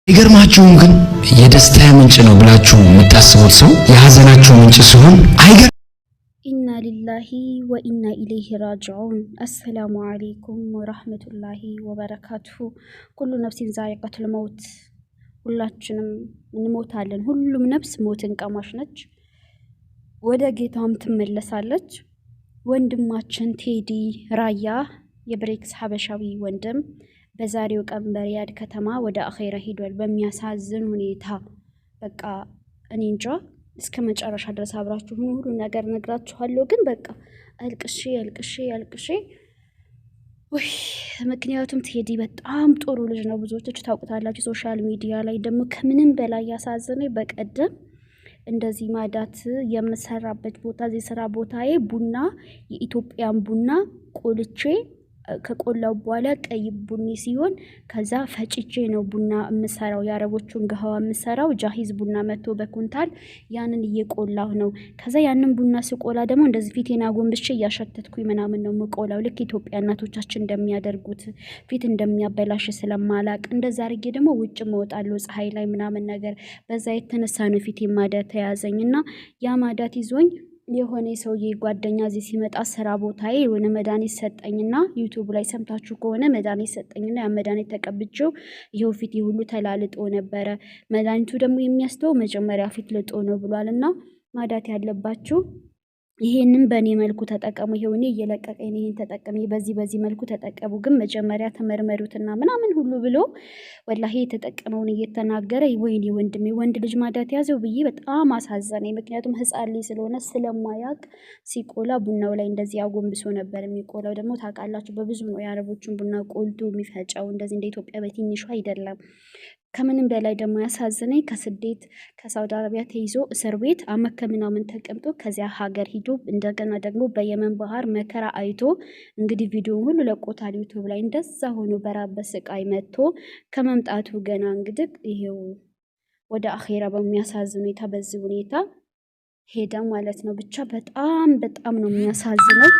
ይገርማችሁም ግን የደስታ ምንጭ ነው ብላችሁ የምታስቡት ሰው የሐዘናችሁ ምንጭ ሲሆን አይገር ኢና ሊላሂ ወኢና ኢለይሂ ራጂዑን። አሰላሙ አለይኩም ወራህመቱላሂ ወበረካቱሁ። ኩሉ ነፍሲን ዛኢቀቱል መውት፣ ሁላችንም እንሞታለን። ሁሉም ነፍስ ሞትን ቀማሽ ነች፣ ወደ ጌታም ትመለሳለች። ወንድማችን ቴዲ ራያ የብሬክስ ሀበሻዊ ወንድም በዛሬው ቀን በሪያድ ከተማ ወደ አኼራ ሄዷል። በሚያሳዝን ሁኔታ በቃ እኔ እንጃ እስከ መጨረሻ ድረስ አብራችሁ ሁሉ ነገር ነግራችኋለሁ። ግን በቃ አልቅሼ ወይ ምክንያቱም ቴዲ በጣም ጥሩ ልጅ ነው። ብዙዎቻችሁ ታውቁታላችሁ። ሶሻል ሚዲያ ላይ ደግሞ ከምንም በላይ ያሳዘነኝ በቀደም እንደዚህ ማዳት የምሰራበት ቦታ እዚህ ስራ ቦታዬ ቡና የኢትዮጵያን ቡና ቆልቼ ከቆላው በኋላ ቀይ ቡኒ ሲሆን ከዛ ፈጭቼ ነው ቡና የምሰራው። የአረቦቹን ገሃዋ የምሰራው ጃሂዝ ቡና መጥቶ በኩንታል ያንን እየቆላው ነው። ከዛ ያንን ቡና ስቆላ ደግሞ እንደዚህ ፊቴና ጎንብሼ እያሸተትኩኝ ምናምን ነው የምቆላው። ልክ ኢትዮጵያ እናቶቻችን እንደሚያደርጉት ፊት እንደሚያበላሽ ስለማላቅ እንደዛ አድርጌ ደግሞ ውጭ እወጣለሁ ፀሐይ ላይ ምናምን ነገር። በዛ የተነሳ ነው ፊቴ ማዳት ተያዘኝና ያ ማዳት ይዞኝ የሆነ ሰውዬ ጓደኛ እዚህ ሲመጣ ስራ ቦታዬ የሆነ መድኃኒት ሰጠኝና ዩቲዩብ ላይ ሰምታችሁ ከሆነ መድኃኒት ሰጠኝና ያ መድኃኒት ተቀብቼው ይሄው ፊቴ ሁሉ ተላልጦ ነበረ። መድኃኒቱ ደግሞ የሚያስተው መጀመሪያ ፊት ልጦ ነው ብሏልና ማዳት ያለባችሁ ይሄንን በእኔ መልኩ ተጠቀሙ። ይሄው እኔ እየለቀቀኝ ይሄን ተጠቀሙ፣ በዚህ መልኩ ተጠቀሙ። ግን መጀመሪያ ተመርመሩትና ምናምን ሁሉ ብሎ ወላሂ የተጠቀመውን እየተናገረ ወይኔ ወንድሜ ወንድ ልጅ ማዳት ያዘው ብዬ በጣም አሳዘነኝ። ምክንያቱም ህፃን ልጅ ስለሆነ ስለማያውቅ ሲቆላ ቡናው ላይ እንደዚህ አጎንብሶ ነበር የሚቆላው። ደግሞ ታውቃላችሁ በብዙ ነው የአረቦችን ቡና ቆልቶ የሚፈጨው፣ እንደዚህ እንደ ኢትዮጵያ በትንሹ አይደለም። ከምንም በላይ ደግሞ ያሳዝነኝ ከስደት ከሳውዲ አረቢያ ተይዞ እስር ቤት አመት ከምናምን ተቀምጦ ከዚያ ሀገር ሂዶ እንደገና ደግሞ በየመን ባህር መከራ አይቶ እንግዲህ ቪዲዮውን ሁሉ ለቆታል ዩቲዩብ ላይ። እንደዛ ሆኖ በራብ በስቃይ መጥቶ ከመምጣቱ ገና እንግዲህ ይሄው ወደ አኼራ በሚያሳዝን ሁኔታ በዚህ ሁኔታ ሄደ ማለት ነው። ብቻ በጣም ነው የሚያሳዝነው።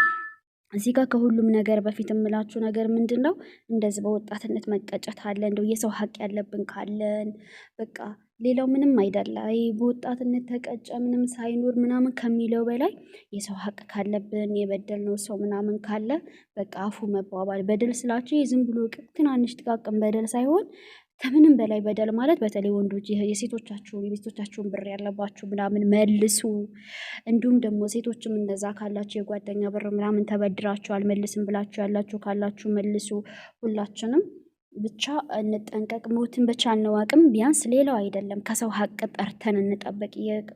እዚህ ጋር ከሁሉም ነገር በፊት የምላችሁ ነገር ምንድነው፣ እንደዚህ በወጣትነት መቀጨት አለ። እንደው የሰው ሀቅ ያለብን ካለን በቃ ሌላው ምንም አይደለ። በወጣትነት ተቀጨ ምንም ሳይኖር ምናምን ከሚለው በላይ የሰው ሀቅ ካለብን የበደልነው ሰው ምናምን ካለ በቃ አፉ መባባል። በደል ስላችሁ ዝም ብሎ ትናንሽ ጥቃቅን በደል ሳይሆን ከምንም በላይ በደል ማለት በተለይ ወንዶች የቤቶቻችሁን ብር ያለባችሁ ምናምን መልሱ። እንዲሁም ደግሞ ሴቶችም እንደዛ ካላችሁ የጓደኛ ብር ምናምን ተበድራችሁ አልመልስም ብላችሁ ያላችሁ ካላችሁ መልሱ። ሁላችንም ብቻ እንጠንቀቅ። ሞትን በቻልነው አቅም ቢያንስ ሌላው አይደለም ከሰው ሀቅ ጠርተን እንጠበቅ።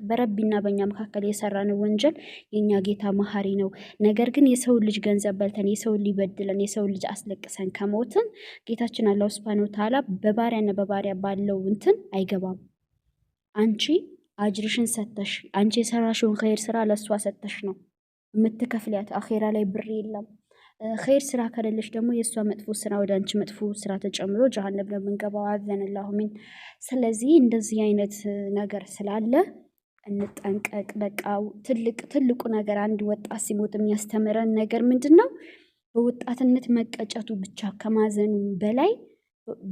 በረቢና በእኛ መካከል የሰራነው ወንጀል የእኛ ጌታ መሀሪ ነው። ነገር ግን የሰው ልጅ ገንዘብ በልተን የሰው ልጅ በድለን የሰው ልጅ አስለቅሰን ከሞትን ጌታችን አላህ ሱብሃነሁ ወተዓላ በባሪያና በባሪያ ባለው እንትን አይገባም። አንቺ አጅርሽን ሰተሽ አንቺ የሰራሽውን ኸይር ስራ ለሷ ሰተሽ ነው የምትከፍሊያት። አኼራ ላይ ብር የለም። ኸይር ስራ ከሌለሽ ደግሞ የእሷ መጥፎ ስራ ወደ አንቺ መጥፎ ስራ ተጨምሮ ጀሃነም ነው የምንገባው። አዘነላሁ ሚን። ስለዚህ እንደዚህ አይነት ነገር ስላለ እንጠንቀቅ። በቃ ትልቁ ነገር አንድ ወጣት ሲሞት የሚያስተምረን ነገር ምንድነው፣ በወጣትነት መቀጨቱ ብቻ ከማዘኑ በላይ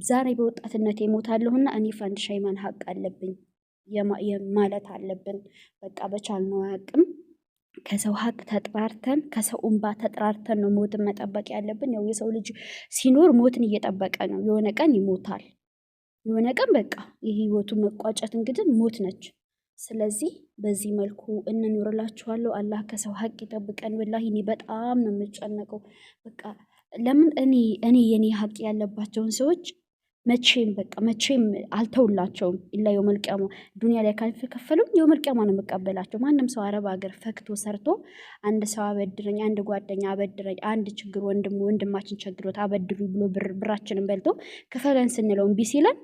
ዛሬ በወጣትነት የሞታለሁና እኔ ፋንድሻ የማን ሀቅ አለብኝ ማለት አለብን። በቃ በቻልነው አቅም ከሰው ሀቅ ተጥራርተን ከሰው እንባ ተጥራርተን ነው ሞትን መጠበቅ ያለብን። ያው የሰው ልጅ ሲኖር ሞትን እየጠበቀ ነው። የሆነ ቀን ይሞታል። የሆነ ቀን በቃ የህይወቱ መቋጨት እንግዲህ ሞት ነች። ስለዚህ በዚህ መልኩ እንኖርላችኋለሁ። አላህ ከሰው ሀቅ ይጠብቀን። ወላሂ እኔ በጣም ነው የምጨነቀው። በቃ ለምን እኔ የኔ ሀቅ ያለባቸውን ሰዎች መቼም አልተውላቸውም። ኢላ የውመል ቂያማ ዱንያ ላይ ካልከፈሉኝ የውመል ቂያማ ነው የምቀበላቸው። ማንም ሰው አረብ ሀገር ፈክቶ ሰርቶ አንድ ሰው አበድረኝ፣ አንድ ጓደኛ አበድረኝ፣ አንድ ችግር ወንድማችን ቸግሮት አበድሩ ብሎ ብራችንን በልቶ ክፈለን ስንለው እምቢ ሲለን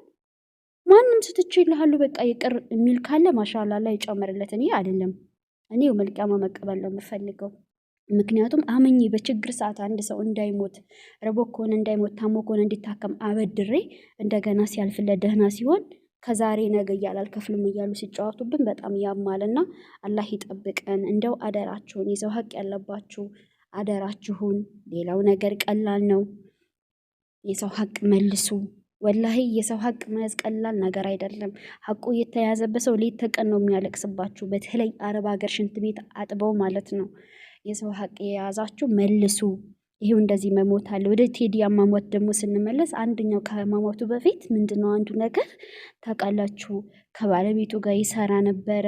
ማንም ስትቼ ይልሃሉ በቃ ይቅር የሚል ካለ ማሻአላህ ላይ ይጨምርለት። እኔ አይደለም እኔ የውመል ቂያማ መቀበል ነው የምፈልገው። ምክንያቱም አመኝ በችግር ሰዓት አንድ ሰው እንዳይሞት ረቦ ከሆነ እንዳይሞት ታሞ ከሆነ እንዲታከም አበድሬ እንደገና ሲያልፍለት ደህና ሲሆን ከዛሬ ነገ እያለ አልከፍልም እያሉ ሲጫወቱብን በጣም ያማልና አላህ ይጠብቀን። እንደው አደራችሁን የሰው ሀቅ ያለባችሁ አደራችሁን። ሌላው ነገር ቀላል ነው። የሰው ሀቅ መልሱ። ወላሂ የሰው ሀቅ መያዝ ቀላል ነገር አይደለም። ሀቁ የተያዘበት ሰው ሌት ተቀን ነው የሚያለቅስባችሁ። በተለይ አረብ ሀገር ሽንት ቤት አጥበው ማለት ነው። የሰው ሀቅ የያዛችሁ መልሱ። ይሄው እንደዚህ መሞት አለ። ወደ ቴዲ አሟሟት ደግሞ ስንመለስ አንደኛው ከማሟቱ በፊት ምንድነው አንዱ ነገር ታውቃላችሁ፣ ከባለቤቱ ጋር ይሰራ ነበረ።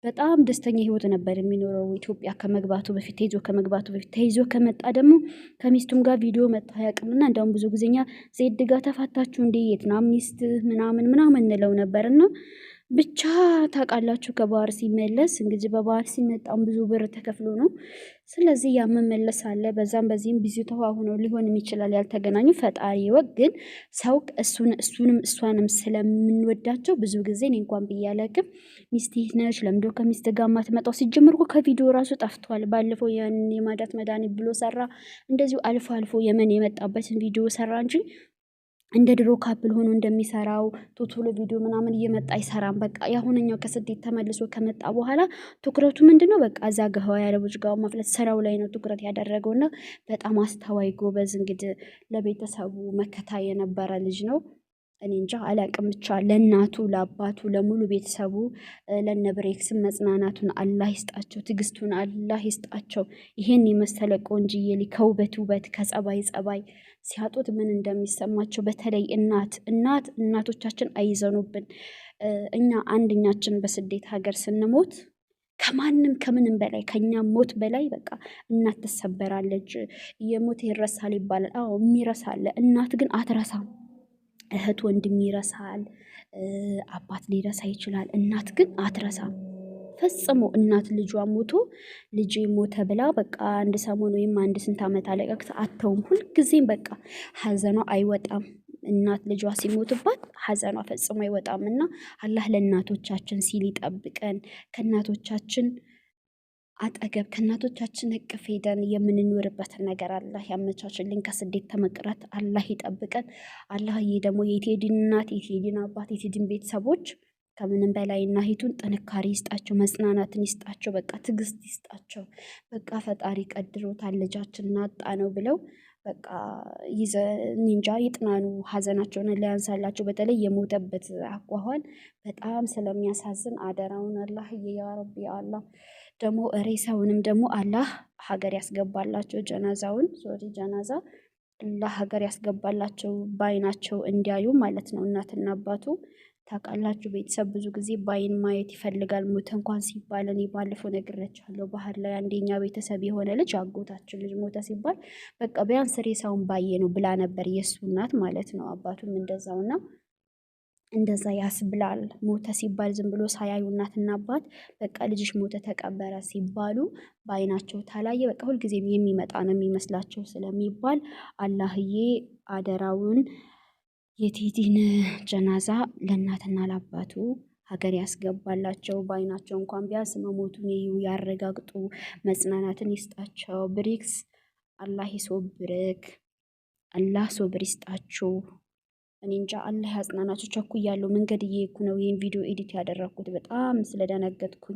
በጣም ደስተኛ ህይወት ነበር የሚኖረው ኢትዮጵያ ከመግባቱ በፊት ተይዞ ከመግባቱ በፊት። ተይዞ ከመጣ ደግሞ ከሚስቱም ጋር ቪዲዮ መጣ አያውቅምና እንደውም ብዙ ጊዜኛ ዜድ ጋር ተፋታችሁ እንዴ የትናም ሚስት ምናምን እንለው ነበርና ብቻ ታውቃላችሁ ከባህር ሲመለስ እንግዲህ በባህር ሲመጣም ብዙ ብር ተከፍሎ ነው። ስለዚህ ያ መመለስ አለ። በዛም በዚህም ብዙ ተዋሁነው ሊሆንም ይችላል ያልተገናኙ ፈጣሪ ወግ። ግን ሰው እሱንም እሷንም ስለምንወዳቸው ብዙ ጊዜ እኔ እንኳን ብያለቅም ሚስት ነች ለምዶ ከሚስት ጋር ማትመጣው ሲጀምር እኮ ከቪዲዮ ራሱ ጠፍቷል። ባለፈው ያን የማዳት መድኃኒት ብሎ ሰራ። እንደዚሁ አልፎ አልፎ የመን የመጣበትን ቪዲዮ ሰራ እንጂ እንደ ድሮ ካፕል ሆኖ እንደሚሰራው ቶቶሎ ቪዲዮ ምናምን እየመጣ አይሰራም። በቃ ያሁነኛው ከስደት ተመልሶ ከመጣ በኋላ ትኩረቱ ምንድነው? በቃ እዛ ጋር የአረቦች ጋር ማፍለት ስራው ላይ ነው ትኩረት ያደረገውና በጣም አስተዋይ ጎበዝ፣ እንግዲህ ለቤተሰቡ መከታ የነበረ ልጅ ነው። እኔ እንጃ አላቅም። ብቻ ለእናቱ ለአባቱ ለሙሉ ቤተሰቡ ለነብሬክስም መጽናናቱን አላህ ይስጣቸው፣ ትዕግስቱን አላህ ይስጣቸው። ይሄን የመሰለ ቆንጅዬ ልጅ ከውበት ውበት ከጸባይ ጸባይ ሲያጡት ምን እንደሚሰማቸው በተለይ እናቶቻችን አይዘኑብን። እኛ አንደኛችን በስደት ሀገር ስንሞት ከማንም ከምንም በላይ ከኛ ሞት በላይ በቃ እናት ትሰበራለች። የሞት ይረሳል ይባላል። አዎ የሚረሳለ። እናት ግን አትረሳም። እህት ወንድም ይረሳል፣ አባት ሊረሳ ይችላል። እናት ግን አትረሳም ፈጽሞ። እናት ልጇ ሞቶ ልጄ ሞተ ብላ በቃ አንድ ሰሞን ወይም አንድ ስንት ዓመት አለቀቅት አተውም። ሁልጊዜም በቃ ሀዘኗ አይወጣም። እናት ልጇ ሲሞትባት ሀዘኗ ፈጽሞ አይወጣም። እና አላህ ለእናቶቻችን ሲል ይጠብቀን። ከእናቶቻችን አጠገብ ከእናቶቻችን እቅፍ ሄደን የምንኖርበትን ነገር አላህ ያመቻችልን። ከስደት ተመቅረት አላህ ይጠብቀን። አላህዬ ደግሞ የቴዲን እናት የቴዲን አባት የቴዲን ቤተሰቦች ከምንም በላይ እናሂቱን ጥንካሬ ይስጣቸው፣ መጽናናትን ይስጣቸው፣ በቃ ትዕግስት ይስጣቸው። በቃ ፈጣሪ ቀድሮታል ልጃችን ናጣ ነው ብለው በቃ እንጃ ይጥናኑ፣ ሀዘናቸውን ሊያንሳላቸው። በተለይ የሞተበት አኳኋን በጣም ስለሚያሳዝን አደራውን አላህዬ ያ ረቢ አላህ ደግሞ ሬሳውንም ደግሞ አላህ ሀገር ያስገባላቸው። ጀናዛ አላህ ሀገር ያስገባላቸው፣ ባይናቸው እንዲያዩ ማለት ነው። እናትና አባቱ ታውቃላችሁ ቤተሰብ ብዙ ጊዜ ባይን ማየት ይፈልጋል። ሞተ እንኳን ሲባል እኔ ባለፈው ነግሬያችኋለሁ። ባህር ላይ አንደኛ ቤተሰብ የሆነ ልጅ አጎታችን ልጅ ሞተ ሲባል በቃ ቢያንስ ሬሳውን ባየ ነው ብላ ነበር የእሱ እናት ማለት ነው። አባቱም እንደዛውና እንደዛ ያስብላል። ሞተ ሲባል ዝም ብሎ ሳያዩ እናትና አባት በቃ ልጅሽ ሞተ ተቀበረ ሲባሉ በአይናቸው ታላየ በቃ ሁልጊዜም የሚመጣ ነው የሚመስላቸው ስለሚባል አላህዬ አደራውን የቴዲን ጀናዛ ለእናትና ለአባቱ ሀገር ያስገባላቸው። በአይናቸው እንኳን ቢያንስ መሞቱን ያረጋግጡ፣ መጽናናትን ይስጣቸው። ብሬክስ አላህ ይሶብርክ፣ አላህ ሶብር ይስጣችሁ። እኔ እንጃ አላህ ያጽናናችሁ። ቸኩያለሁ፣ መንገድ እየሄድኩ ነው ይህን ቪዲዮ ኤዲት ያደረኩት በጣም ስለደነገጥኩኝ።